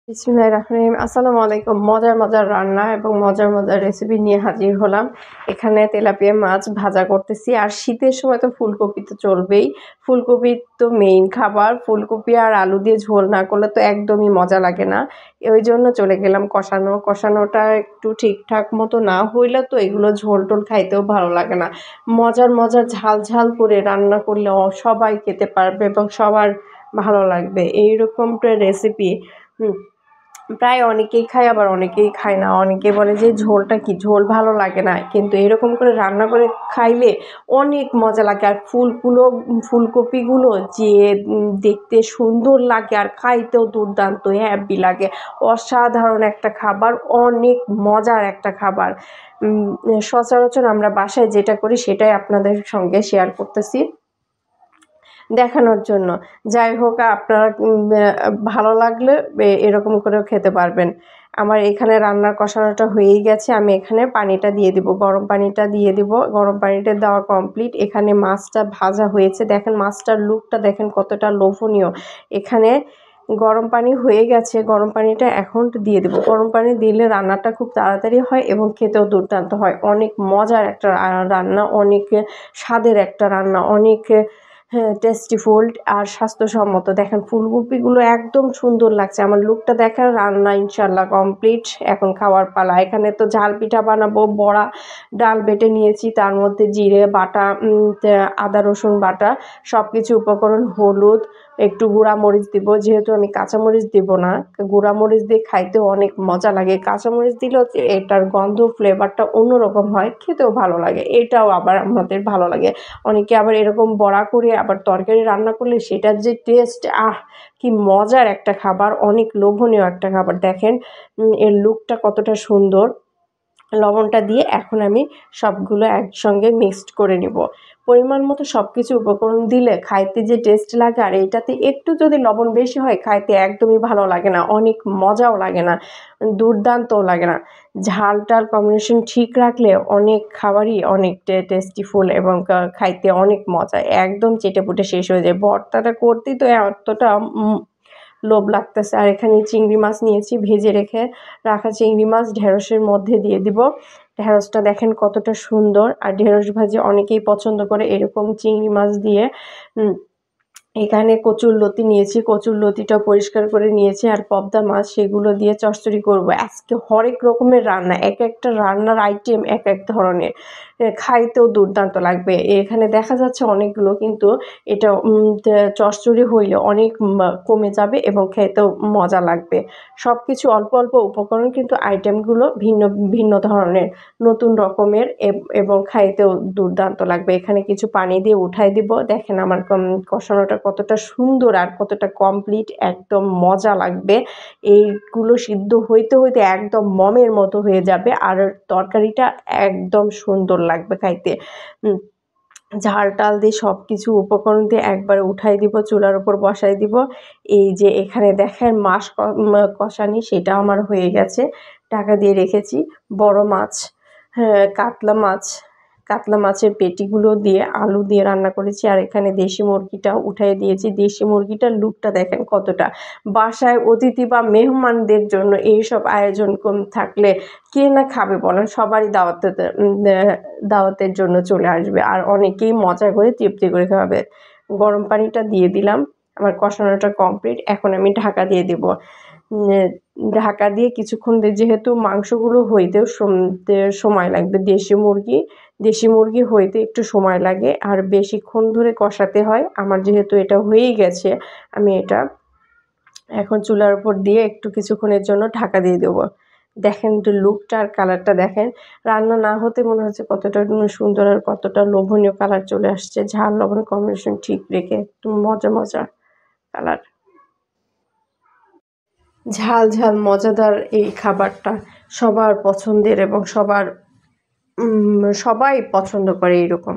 বিসমিল্লাহির রহমানির রহিম। আসসালামু আলাইকুম। মজার মজার রান্না এবং মজার মজার রেসিপি নিয়ে হাজির হলাম। এখানে তেলাপিয়া মাছ ভাজা করতেছি। আর শীতের সময় তো ফুলকপি তো চলবেই। ফুলকপি তো মেইন খাবার। ফুলকপি আর আলু দিয়ে ঝোল না করলে তো একদমই মজা লাগে না। ওই জন্য চলে গেলাম কষানোটা একটু ঠিকঠাক মতো না হইলে তো এগুলো ঝোল টোল খাইতেও ভালো লাগে না। মজার মজার ঝাল ঝাল করে রান্না করলে সবাই খেতে পারবে এবং সবার ভালো লাগবে এইরকম রেসিপি। প্রায় অনেকেই খায়, আবার অনেকেই খায় না। অনেকে বলে যে ঝোলটা কি, ঝোল ভালো লাগে না, কিন্তু এরকম করে রান্না করে খাইলে অনেক মজা লাগে। আর ফুলকপিগুলো যে দেখতে সুন্দর লাগে আর খাইতেও দুর্দান্ত হ্যাপি লাগে। অসাধারণ একটা খাবার, অনেক মজার একটা খাবার। সচরাচর আমরা বাসায় যেটা করি সেটাই আপনাদের সঙ্গে শেয়ার করতেছি দেখানোর জন্য। যাই হোক, আপনারা ভালো লাগলে এরকম করেও খেতে পারবেন। আমার এখানে রান্নার কষানোটা হয়েই গেছে। আমি এখানে পানিটা দিয়ে দিব, গরম পানিটা দিয়ে দিব। গরম পানিটা দেওয়া কমপ্লিট। এখানে মাছটা ভাজা হয়েছে, দেখেন মাছটার লুকটা দেখেন কতটা লোভনীয়। এখানে গরম পানি হয়ে গেছে, গরম পানিটা এখন দিয়ে দেব। গরম পানি দিলে রান্নাটা খুব তাড়াতাড়ি হয় এবং খেতেও দুর্দান্ত হয়। অনেক মজার একটা রান্না, অনেক স্বাদের একটা রান্না, অনেক টেস্টিফুল আর স্বাস্থ্যসম্মত। দেখেন ফুলকপিগুলো একদম সুন্দর লাগছে। আমার লুকটা দেখেন। রান্না ইনশাল্লাহ কমপ্লিট, এখন খাওয়ার পালা। এখানে তো ঝাল পিঠা বানাবো। বড়া ডাল বেটে নিয়েছি, তার মধ্যে জিরে বাটা, আদা রসুন বাটা, সব কিছু উপকরণ, হলুদ, একটু গুঁড়ামরিচ দিব, যেহেতু আমি কাঁচামরিচ দিব না। গুঁড়ামরিচ দিয়ে খাইতেও অনেক মজা লাগে। কাঁচামরিচ দিলেও এটার গন্ধ ফ্লেভারটা অন্যরকম হয়, খেতেও ভালো লাগে। এটাও আবার আমাদের ভালো লাগে। অনেকে আবার এরকম বড়া করে আবার তরকারি রান্না করলে সেটার যে টেস্ট, কি মজার একটা খাবার, অনেক লোভনীয় একটা খাবার। দেখেন এর লুকটা কতটা সুন্দর। লবণটা দিয়ে এখন আমি সবগুলো একসঙ্গে মিক্সড করে নিব। পরিমাণ মতো সব কিছু উপকরণ দিলে খাইতে যে টেস্ট লাগে, আর এটাতে একটু যদি লবণ বেশি হয় খাইতে একদমই ভালো লাগে না, অনেক মজাও লাগে না, দুর্দান্তও লাগে না। ঝালটার কম্বিনেশন ঠিক রাখলে অনেক খাবারই অনেক টেস্টিফুল এবং খাইতে অনেক মজা, একদম চেটেপুটে শেষ হয়ে যায়। ভর্তাটা করতেই তো এতটা লোভ লাগতেছে। আর এখানে চিংড়ি মাছ নিয়েছি, ভেজে রেখে রাখা চিংড়ি মাছ ঢেঁড়সের মধ্যে দিয়ে দিব। ঢেঁড়সটা দেখেন কতটা সুন্দর। আর ঢেঁড়স ভাজি অনেকেই পছন্দ করে এরকম চিংড়ি মাছ দিয়ে। এখানে কচুরলতি নিয়েছি, কচুরলতিটা পরিষ্কার করে নিয়েছি। আর পদ্মা মাছ, সেগুলো দিয়ে চচ্চড়ি করব। আজকে হরেক রকমের রান্না, এক একটা রান্নার আইটেম এক এক ধরনের, খাইতেও দুর্দান্ত লাগবে। এখানে দেখা যাচ্ছে অনেকগুলো, কিন্তু এটা চচ্চড়ি হইলে অনেক কমে যাবে এবং খেতেও মজা লাগবে। সব কিছু অল্প অল্প উপকরণ, কিন্তু আইটেমগুলো ভিন্ন ভিন্ন ধরনের, নতুন রকমের এবং খাইতেও দুর্দান্ত লাগবে। এখানে কিছু পানি দিয়ে উঠাই দিব। দেখেন আমার কষানোটা কতটা সুন্দর আর কতটা কমপ্লিট, একদম মজা লাগবে। এইগুলো সিদ্ধ হইতে হইতে একদম মমের মতো হয়ে যাবে, আর তরকারিটা একদম সুন্দর লাগবে খাইতে। ঝাল টাল দিয়ে সব কিছু উপকরণ দিয়ে একবারে উঠাই দিব, চুলার উপর বসাই দিব। এই যে এখানে দেখেন মাছ কষানি, সেটা আমার হয়ে গেছে। ঢাকা দিয়ে রেখেছি। বড় মাছ, হ্যাঁ কাতলা মাছের পেটিগুলো দিয়ে আলু দিয়ে রান্না করেছি। আর এখানে দেশি মুরগিটা উঠাই দিয়েছি। দেশি মুরগিটার লুকটা দেখেন কতটা। বাসায় অতিথি বা মেহমানদের জন্য এইসব আয়োজন থাকলে কে না খাবে বলেন, সবারই দাওয়াতের জন্য চলে আসবে, আর অনেকেই মজা করে তৃপ্তি করে খাবে। গরম পানিটা দিয়ে দিলাম। আমার কষানোটা কমপ্লিট, এখন আমি ঢাকা দিয়ে দেব। ঢাকা দিয়ে কিছুক্ষণ, যেহেতু মাংসগুলো হইতেও সময় লাগবে, দেশি মুরগি হইতে একটু সময় লাগে আর বেশিক্ষণ ধরে কষাতে হয়। আমার যেহেতু এটা হয়েই গেছে, আমি এটা এখন চুলার উপর দিয়ে একটু কিছুক্ষণের জন্য ঢাকা দিয়ে দেবো। দেখেন লুকটা আর কালারটা দেখেন। রান্না না হতে মনে হচ্ছে কতটা সুন্দর আর কতটা লোভনীয় কালার চলে আসছে। ঝাল লবণ কম্বিনেশন ঠিক রেখে একটু মজা মজা কালার। ঝাল ঝাল মজাদার এই খাবারটা সবার পছন্দের এবং সবাই পছন্দ করে এইরকম।